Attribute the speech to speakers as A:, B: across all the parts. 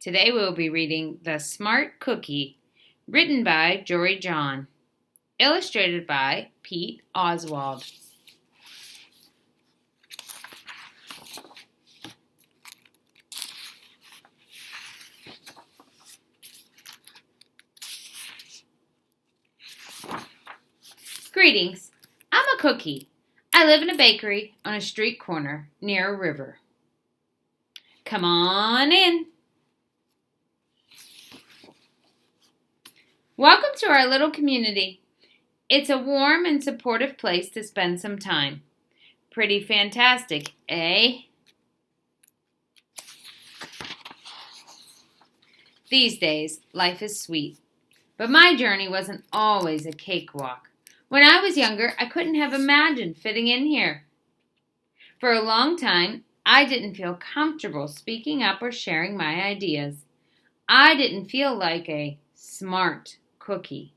A: Today we will be reading The Smart Cookie, written by Jory John, illustrated by Pete Oswald. Greetings. I'm a cookie. I live in a bakery on a street corner near a river. Come on in. Welcome to our little community. It's a warm and supportive place to spend some time. Pretty fantastic, eh? These days, life is sweet. But my journey wasn't always a cakewalk. When I was younger, I couldn't have imagined fitting in here. For a long time, I didn't feel comfortable speaking up or sharing my ideas. I didn't feel like a smart cookie.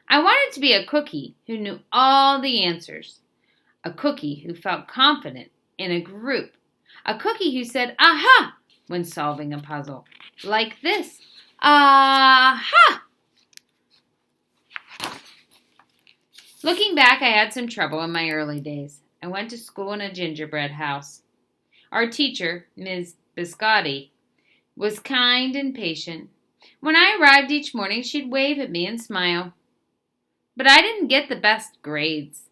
A: I wanted to be a cookie who knew all the answers. A cookie who felt confident in a group. A cookie who said, "Aha!" when solving a puzzle. Like this. Aha! Looking back, I had some trouble in my early days. I went to school in a gingerbread house. Our teacher, Ms. Biscotti, was kind and patient. When I arrived each morning, she'd wave at me and smile. But I didn't get the best grades.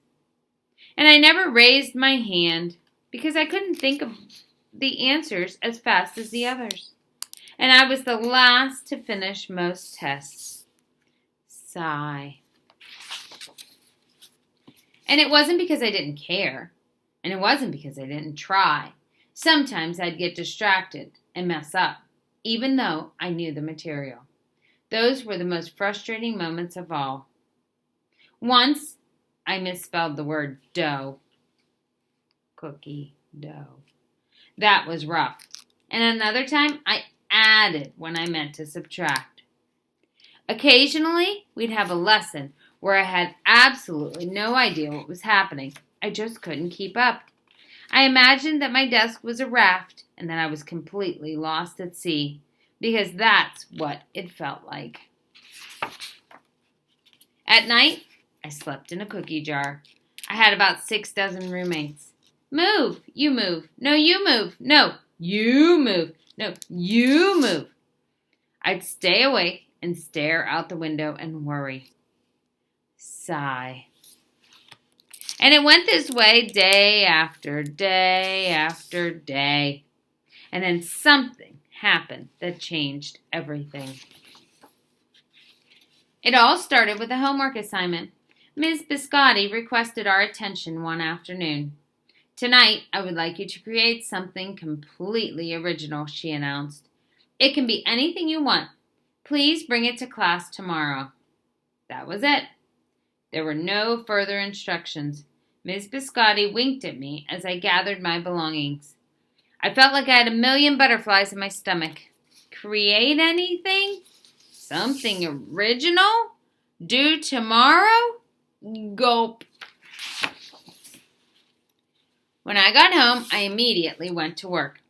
A: And I never raised my hand because I couldn't think of the answers as fast as the others. And I was the last to finish most tests. Sigh. And it wasn't because I didn't care. And it wasn't because I didn't try. Sometimes I'd get distracted and mess up, even though I knew the material. Those were the most frustrating moments of all. Once, I misspelled the word dough. Cookie dough. That was rough. And another time, I added when I meant to subtract. Occasionally, we'd have a lesson where I had absolutely no idea what was happening. I just couldn't keep up. I imagined that my desk was a raft and that I was completely lost at sea, because that's what it felt like. At night, I slept in a cookie jar. I had about 6 dozen roommates. Move, you move. No, you move. No, you move. No, you move. I'd stay awake and stare out the window and worry. Sigh. And it went this way day after day after day. And then something happened that changed everything. It all started with a homework assignment. Ms. Biscotti requested our attention one afternoon. "Tonight, I would like you to create something completely original," she announced. "It can be anything you want. Please bring it to class tomorrow." That was it. There were no further instructions. Ms. Biscotti winked at me as I gathered my belongings. I felt like I had a million butterflies in my stomach. Create anything? Something original? Due tomorrow? Gulp. When I got home, I immediately went to work.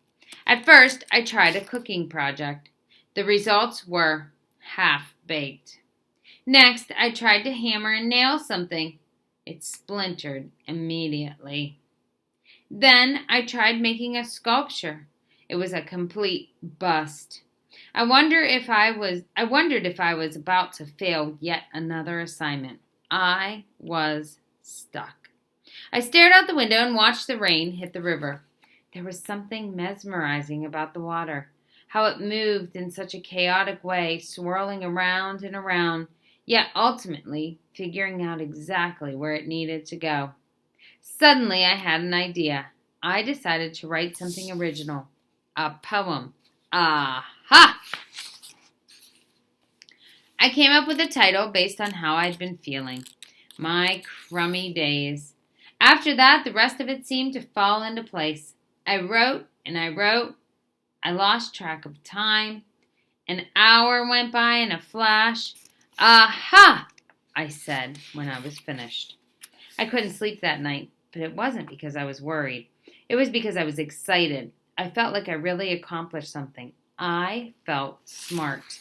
A: At first, I tried a cooking project. The results were half-baked. Next, I tried to hammer and nail something. It splintered immediately. Then I tried making a sculpture. It was a complete bust. I wondered if I was about to fail yet another assignment. I was stuck. I stared out the window and watched the rain hit the river. There was something mesmerizing about the water, how it moved in such a chaotic way, swirling around and around, yet ultimately figuring out exactly where it needed to go. Suddenly, I had an idea. I decided to write something original. A poem. Aha! I came up with a title based on how I'd been feeling. My crummy days. After that, the rest of it seemed to fall into place. I wrote and I wrote. I lost track of time. An hour went by in a flash. Aha! I said when I was finished. I couldn't sleep that night, but it wasn't because I was worried. It was because I was excited. I felt like I really accomplished something. I felt smart.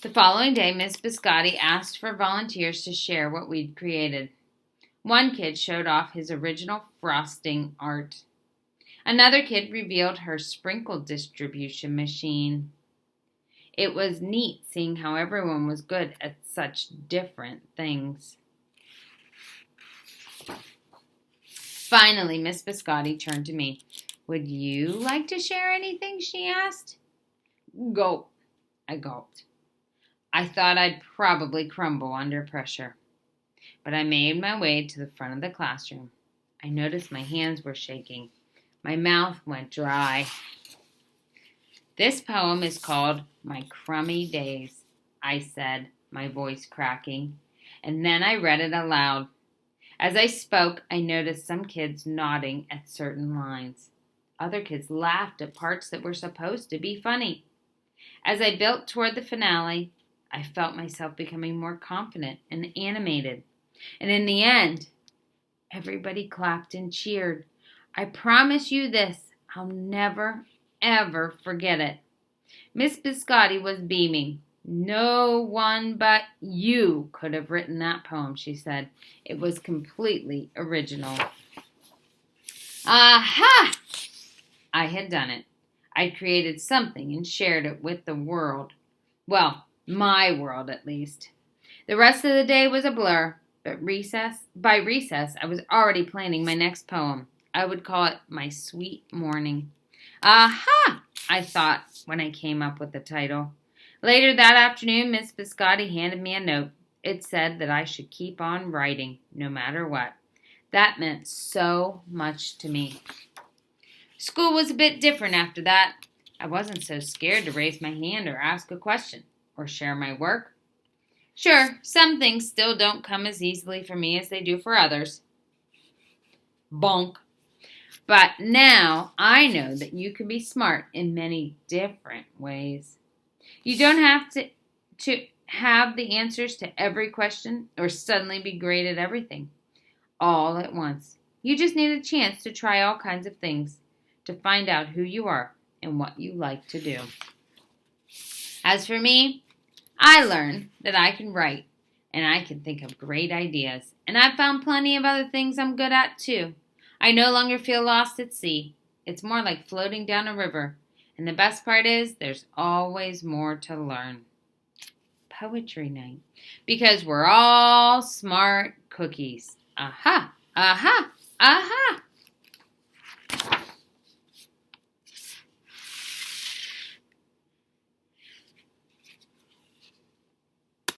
A: The following day, Miss Biscotti asked for volunteers to share what we'd created. One kid showed off his original frosting art. Another kid revealed her sprinkle distribution machine. It was neat seeing how everyone was good at such different things. Finally, Miss Biscotti turned to me. "Would you like to share anything?" she asked. "Gulp," I gulped. I thought I'd probably crumble under pressure. But I made my way to the front of the classroom. I noticed my hands were shaking. My mouth went dry. "This poem is called My Crummy Days," I said, my voice cracking, and then I read it aloud. As I spoke, I noticed some kids nodding at certain lines. Other kids laughed at parts that were supposed to be funny. As I built toward the finale, I felt myself becoming more confident and animated. And in the end, everybody clapped and cheered. I promise you this, I'll never, ever forget it. Miss Biscotti was beaming. "No one but you could have written that poem," she said. "It was completely original." Aha! I had done it. I'd created something and shared it with the world. Well, my world at least. The rest of the day was a blur, but by recess, I was already planning my next poem. I would call it My Sweet Morning. Aha! I thought when I came up with the title. Later that afternoon, Miss Biscotti handed me a note. It said that I should keep on writing, no matter what. That meant so much to me. School was a bit different after that. I wasn't so scared to raise my hand or ask a question or share my work. Sure, some things still don't come as easily for me as they do for others. Bonk. But now I know that you can be smart in many different ways. You don't have to have the answers to every question or suddenly be great at everything all at once. You just need a chance to try all kinds of things to find out who you are and what you like to do. As for me, I learned that I can write and I can think of great ideas. And I've found plenty of other things I'm good at too. I no longer feel lost at sea. It's more like floating down a river. And the best part is there's always more to learn. Poetry night. Because we're all smart cookies. Aha, aha, aha.